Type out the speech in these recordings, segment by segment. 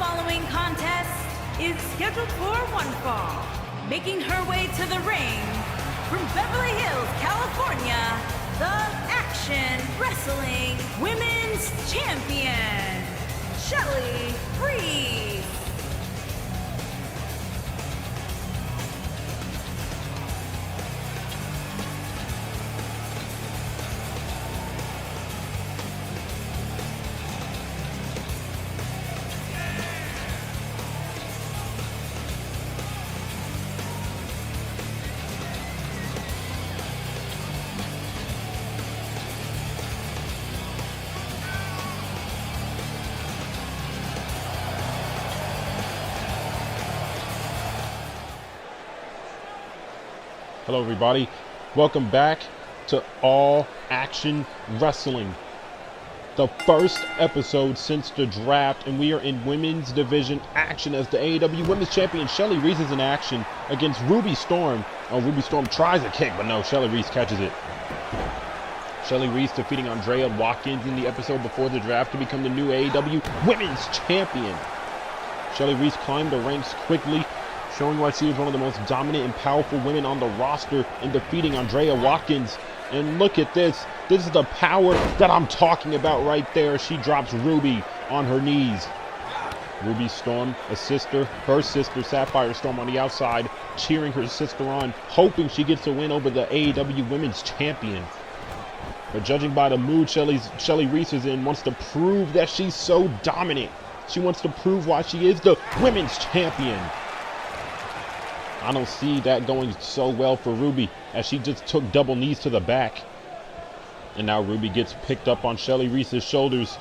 following contest is scheduled for one fall. Making her way to the ring from Beverly Hills, California, the Action Wrestling Women's Champion, Shelly Reese. Hello everybody, welcome back to All Action Wrestling. The first episode since the draft, and we are in women's division action as the AAW Women's Champion Shelly Reese is in action against Ruby Storm. Oh, Ruby Storm tries a kick, but no, Shelly Reese catches it. Shelly Reese defeating Andrea Watkins in the episode before the draft to become the new AAW Women's Champion. Shelly Reese climbed the ranks quickly, showing why she is one of the most dominant and powerful women on the roster in defeating Andrea Watkins. And look at this. This is the power that I'm talking about right there. She drops Ruby on her knees. Ruby Storm, her sister Sapphire Storm on the outside, cheering her sister on, hoping she gets a win over the AAW Women's Champion. But judging by the mood Shelly Reese is in, wants to prove that she's so dominant. She wants to prove why she is the Women's Champion. I don't see that going so well for Ruby, as she just took double knees to the back. And now Ruby gets picked up on Shelly Reese's shoulders.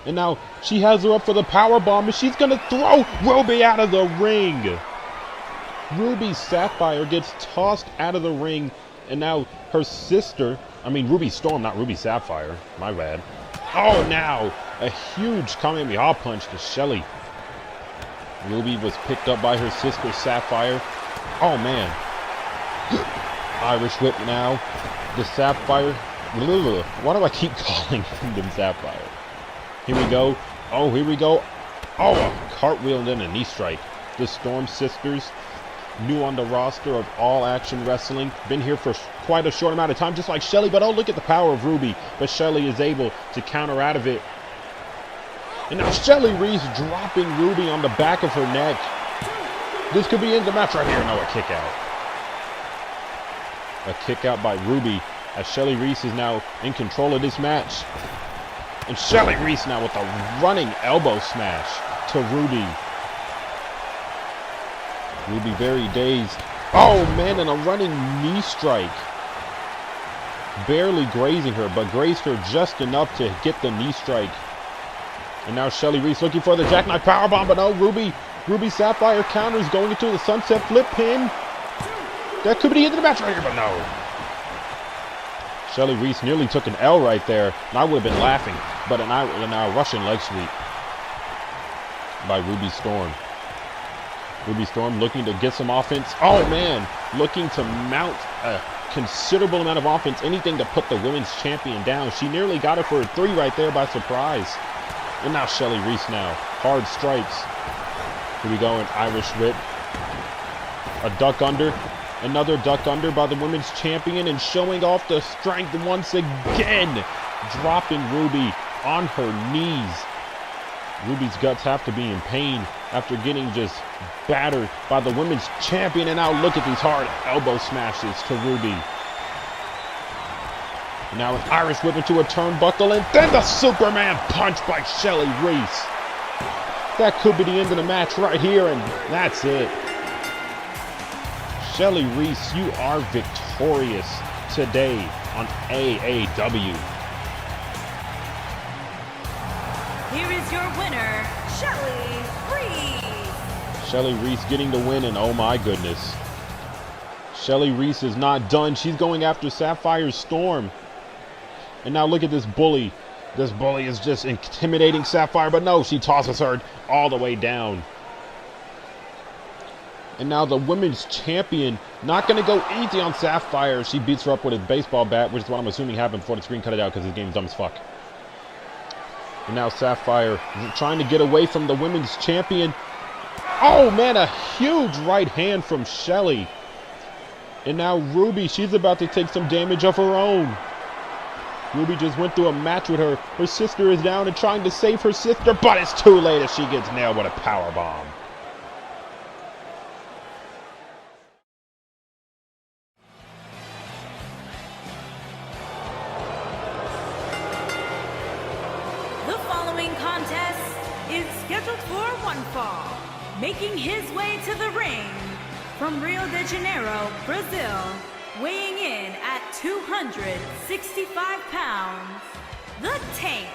And now she has her up for the power bomb, and she's going to throw Ruby out of the ring. Ruby Sapphire gets tossed out of the ring, and now her sister, Ruby Storm, not Ruby Sapphire, my bad. Oh, now a huge Kamehameha punch to Shelly. Ruby was picked up by her sister Sapphire. Oh man, Irish whip now, the Sapphire, why do I keep calling them Sapphire? Here we go, oh here we go, oh a cartwheel and then a knee strike. The Storm sisters, new on the roster of All Action Wrestling, been here for quite a short amount of time just like Shelly, but oh look at the power of Ruby, but Shelly is able to counter out of it. And now Shelly Reese dropping Ruby on the back of her neck. This could be in the match right here. No, a kick out. A kick out by Ruby as Shelly Reese is now in control of this match. And Shelly Reese now with a running elbow smash to Ruby. Ruby very dazed. Oh man, and a running knee strike. Barely grazing her, but grazed her just enough to get the knee strike. And now Shelly Reese looking for the jackknife powerbomb, but no, Ruby Sapphire counters going into the sunset flip pin. That could be the end of the match right here, but no. Shelly Reese nearly took an L right there, and I would have been laughing. But an Russian leg sweep by Ruby Storm. Ruby Storm looking to get some offense. Oh man, looking to mount a considerable amount of offense, anything to put the women's champion down. She nearly got her for a 3 right there by surprise. And now Shelly Reese now, hard strikes. Here we go, an Irish whip. A duck under. Another duck under by the women's champion and showing off the strength once again. Dropping Ruby on her knees. Ruby's guts have to be in pain after getting just battered by the women's champion. And now look at these hard elbow smashes to Ruby. And now an Irish whip into a turnbuckle and then the Superman punch by Shelly Reese. That could be the end of the match right here, and that's it. Shelly Reese, you are victorious today on AAW. Here is your winner, Shelly Reese. Shelly Reese getting the win, and oh my goodness. Shelly Reese is not done. She's going after Sapphire Storm. And now look at this bully. This bully is just intimidating Sapphire, but no, she tosses her all the way down. And now the women's champion not going to go easy on Sapphire. She beats her up with a baseball bat, which is what I'm assuming happened before the screen cut it out because this game is dumb as fuck. And now Sapphire trying to get away from the women's champion. Oh man, a huge right hand from Shelly. And now Ruby, she's about to take some damage of her own. Ruby just went through a match with her. Her sister is down and trying to save her sister, but it's too late as she gets nailed with a power bomb. The following contest is scheduled for one fall. Making his way to the ring from Rio de Janeiro, Brazil, weighing in at 265 pounds, the Tank.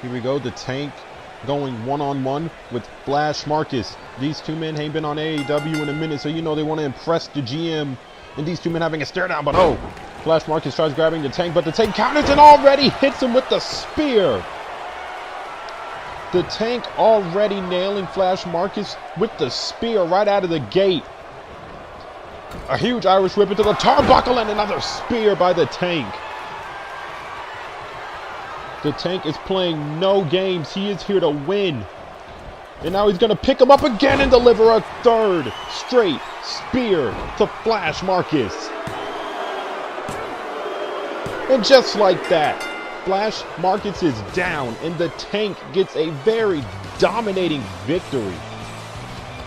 Here we go, the Tank going one-on-one with Flash Marcus. These two men ain't been on AAW in a minute, so you know they want to impress the GM. And these two men having a stare down, but oh, Flash Marcus tries grabbing the Tank, but the Tank counters and already hits him with the spear. The Tank already nailing Flash Marcus with the spear right out of the gate. A huge Irish whip into the turnbuckle and another spear by the Tank. The Tank is playing no games. He is here to win. And now he's going to pick him up again and deliver a third straight spear to Flash Marcus. And just like that, Flash Marcus is down and the Tank gets a very dominating victory.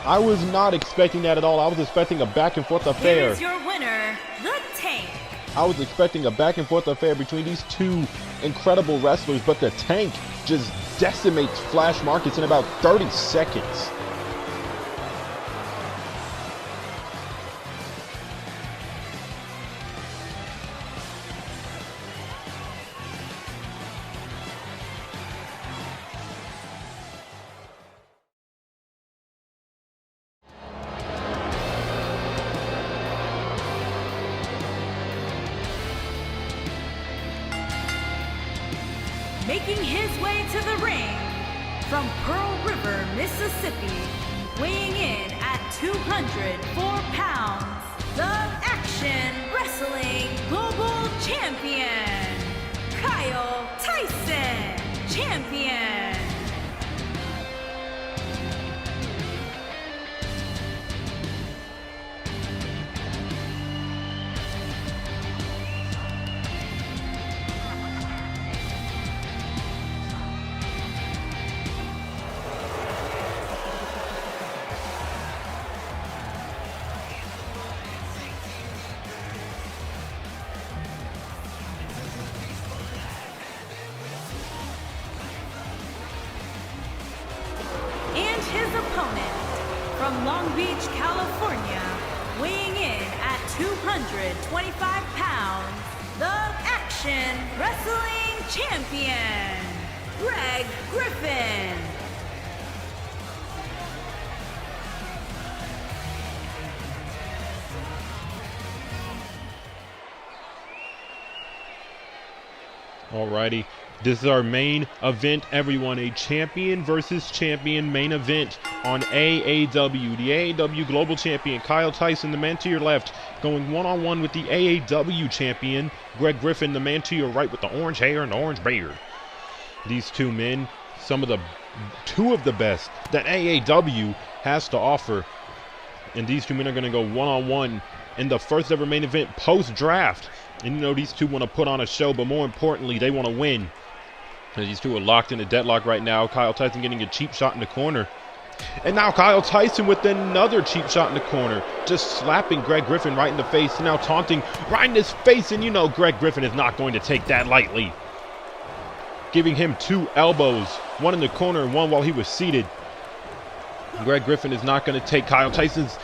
I was not expecting that at all. I was expecting a back and forth affair. Here's your winner, the Tank. I was expecting a back and forth affair between these two incredible wrestlers, but the Tank just decimates Flash Marcus in about 30 seconds. Making his way to the ring from Pearl River, Mississippi, weighing in at 204 pounds, the Action Wrestling Global Champion, Tyson, Champion. His opponent from Long Beach, California, weighing in at 225 pounds, the Action Wrestling Champion, Griffin. Alrighty, this is our main event, everyone. A champion versus champion main event on AAW. The AAW Global Champion, Tyson, the man to your left, going one-on-one with the AAW Champion, Griffin, the man to your right with the orange hair and the orange beard. These two men, two of the best that AAW has to offer. And these two men are going to go one-on-one in the first ever main event post-draft. And you know, these two want to put on a show, but more importantly, they want to win. And these two are locked in a deadlock right now. Tyson getting a cheap shot in the corner. And now Tyson with another cheap shot in the corner. Just slapping Griffin right in the face. And now taunting right in his face. And you know Griffin is not going to take that lightly. Giving him two elbows. One in the corner and one while he was seated. Greg Griffin is not going to take Kyle Tyson's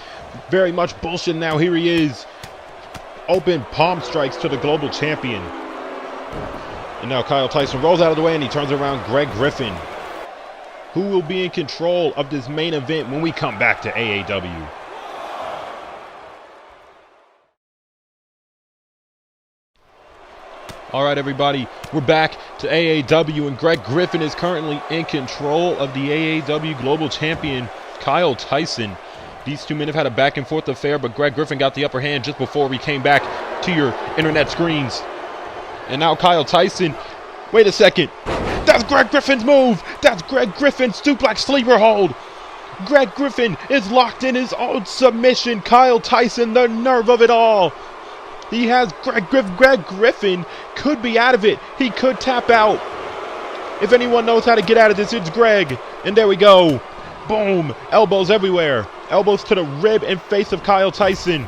very much bullshit now. Here he is. Open palm strikes to the Global Champion. And now Kyle Tyson rolls out of the way and he turns around Greg Griffin, who will be in control of this main event when we come back to AAW. All right, everybody, we're back to AAW, and Greg Griffin is currently in control of the AAW Global Champion, Kyle Tyson. These two men have had a back and forth affair, but Greg Griffin got the upper hand just before we came back to your internet screens. And now Kyle Tyson, wait a second, that's Greg Griffin's move. That's Greg Griffin's suplex sleeper hold. Greg Griffin is locked in his own submission. Kyle Tyson, the nerve of it all. He has Greg Griffin could be out of it. He could tap out. If anyone knows how to get out of this, it's Greg. And there we go. Boom. Elbows everywhere. Elbows to the rib and face of Kyle Tyson.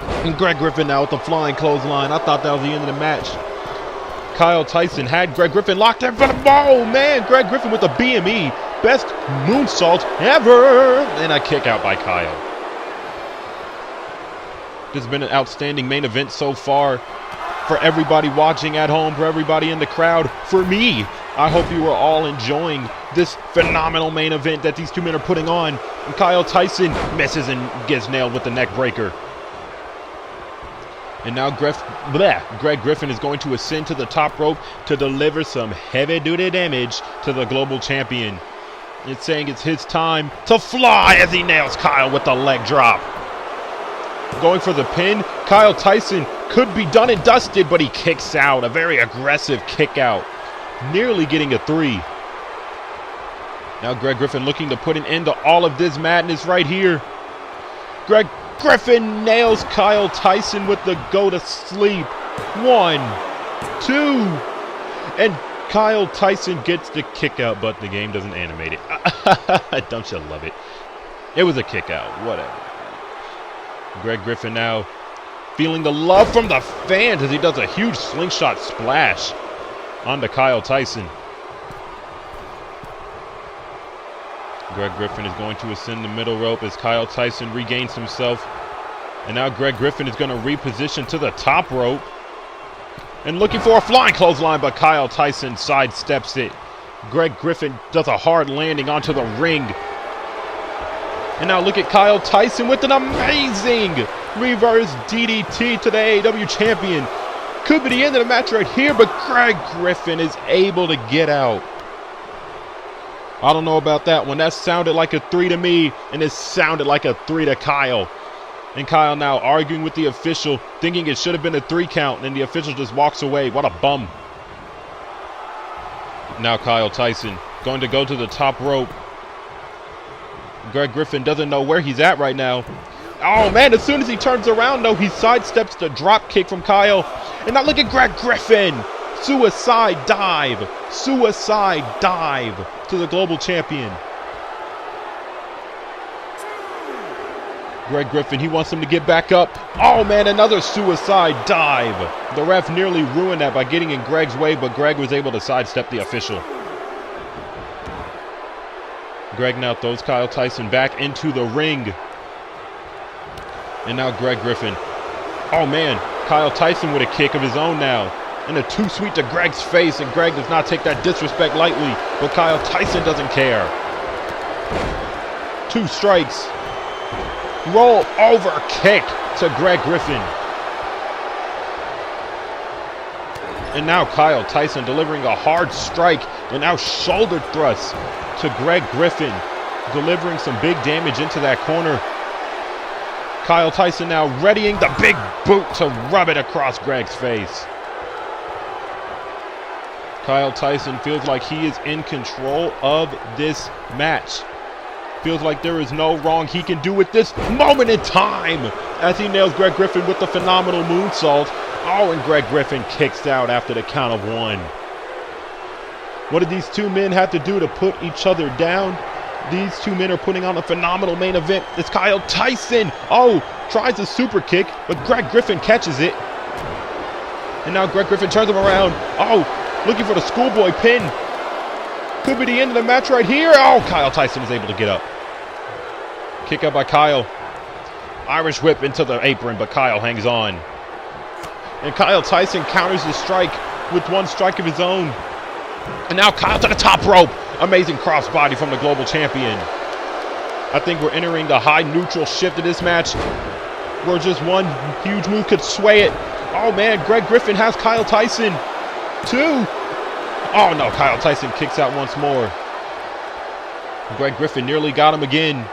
And Greg Griffin now with the flying clothesline. I thought that was the end of the match. Kyle Tyson had Greg Griffin locked in for the ball. Man, Greg Griffin with the BME. Best moonsault ever. And a kick out by Kyle. This has been an outstanding main event so far. For everybody watching at home, for everybody in the crowd, for me, I hope you are all enjoying this phenomenal main event that these two men are putting on. And Kyle Tyson misses and gets nailed with the neck breaker. And now Greg Griffin is going to ascend to the top rope to deliver some heavy-duty damage to the Global Champion. It's saying it's his time to fly as he nails Kyle with the leg drop. Going for the pin, Kyle Tyson could be done and dusted, but he kicks out. A very aggressive kick out. Nearly getting a 3. Now Greg Griffin looking to put an end to all of this madness right here. Greg Griffin nails Kyle Tyson with the go to sleep. 1, 2, and Kyle Tyson gets the kick out, but the game doesn't animate it. Don't you love it? It was a kick out, whatever. Greg Griffin now feeling the love from the fans as he does a huge slingshot splash onto Kyle Tyson. Greg Griffin is going to ascend the middle rope as Kyle Tyson regains himself. And now Greg Griffin is going to reposition to the top rope. And looking for a flying clothesline, but Kyle Tyson sidesteps it. Greg Griffin does a hard landing onto the ring. And now look at Kyle Tyson with an amazing reverse DDT to the AAW Champion. Could be the end of the match right here, but Greg Griffin is able to get out. I don't know about that one. That sounded like a 3 to me, and it sounded like a 3 to Kyle. And Kyle now arguing with the official, thinking it should have been a 3 count, and the official just walks away. What a bum. Now Kyle Tyson going to go to the top rope. Greg Griffin doesn't know where he's at right now. Oh, man, as soon as he turns around, though, he sidesteps the drop kick from Kyle. And now look at Greg Griffin. Suicide dive to the Global Champion. Greg Griffin, he wants him to get back up. Oh, man, another suicide dive. The ref nearly ruined that by getting in Greg's way, but Greg was able to sidestep the official. Greg now throws Kyle Tyson back into the ring. And now Greg Griffin. Oh, man, Kyle Tyson with a kick of his own now. And a too sweet to Greg's face, and Greg does not take that disrespect lightly, but Kyle Tyson doesn't care. 2 strikes. Roll over kick to Greg Griffin. And now Kyle Tyson delivering a hard strike, and now shoulder thrust to Greg Griffin, delivering some big damage into that corner. Kyle Tyson now readying the big boot to rub it across Greg's face. Kyle Tyson feels like he is in control of this match. Feels like there is no wrong he can do with this moment in time as he nails Greg Griffin with the phenomenal moonsault. Oh, and Greg Griffin kicks out after the count of 1. What did these two men have to do to put each other down? These two men are putting on a phenomenal main event. It's Kyle Tyson. Oh, tries a super kick, but Greg Griffin catches it. And now Greg Griffin turns him around. Oh, looking for the schoolboy pin. Could be the end of the match right here. Oh, Kyle Tyson is able to get up. Kick out by Kyle. Irish whip into the apron, but Kyle hangs on. And Kyle Tyson counters the strike with one strike of his own. And now Kyle to the top rope. Amazing crossbody from the Global Champion. I think we're entering the high neutral shift of this match, where just one huge move could sway it. Oh man, Greg Griffin has Kyle Tyson. 2. Oh no, Kyle Tyson kicks out once more. Greg Griffin nearly got him again.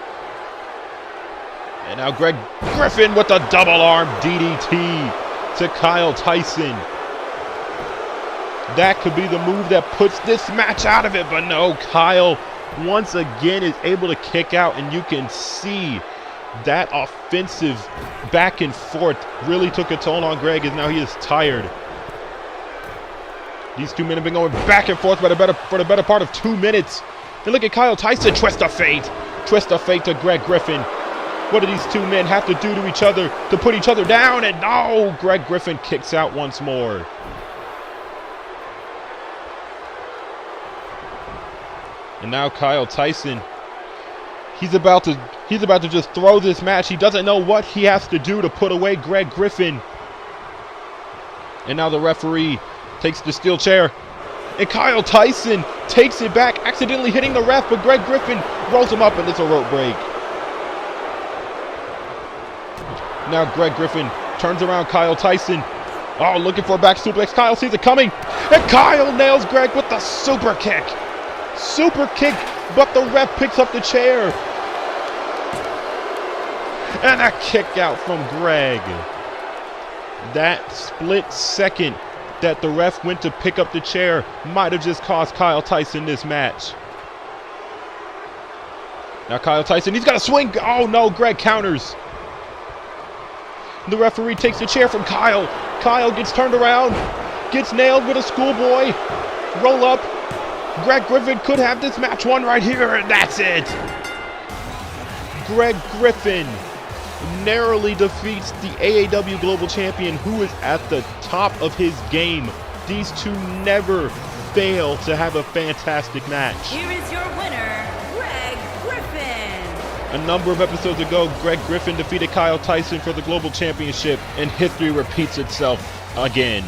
And now Greg Griffin with a double arm DDT to Kyle Tyson. That could be the move that puts this match out of it, but no, Kyle once again is able to kick out, and you can see that offensive back and forth really took a toll on Greg, as now he is tired. These two men have been going back and forth for the better part of 2 minutes. And look at Kyle Tyson, twist of fate. Twist of fate to Greg Griffin. What do these two men have to do to each other to put each other down? And no, Greg Griffin kicks out once more. And now Kyle Tyson, he's about to just throw this match. He doesn't know what he has to do to put away Greg Griffin. And now the referee takes the steel chair. And Kyle Tyson takes it back, accidentally hitting the ref, but Greg Griffin rolls him up, and it's a rope break. Now Greg Griffin turns around Kyle Tyson. Oh, looking for a back suplex. Kyle sees it coming. And Kyle nails Greg with the super kick. Super kick, but the ref picks up the chair. And a kick out from Greg. That split second that the ref went to pick up the chair might have just cost Kyle Tyson this match. Now Kyle Tyson, he's got a swing. Oh no, Greg counters. The referee takes the chair from Kyle. Kyle gets turned around, gets nailed with a schoolboy roll up. Greg Griffin could have this match won right here, and that's it. Greg Griffin narrowly defeats the AAW Global Champion, who is at the top of his game. These two never fail to have a fantastic match. Here is your winner, Greg Griffin. A number of episodes ago, Greg Griffin defeated Kyle Tyson for the Global Championship, and history repeats itself again.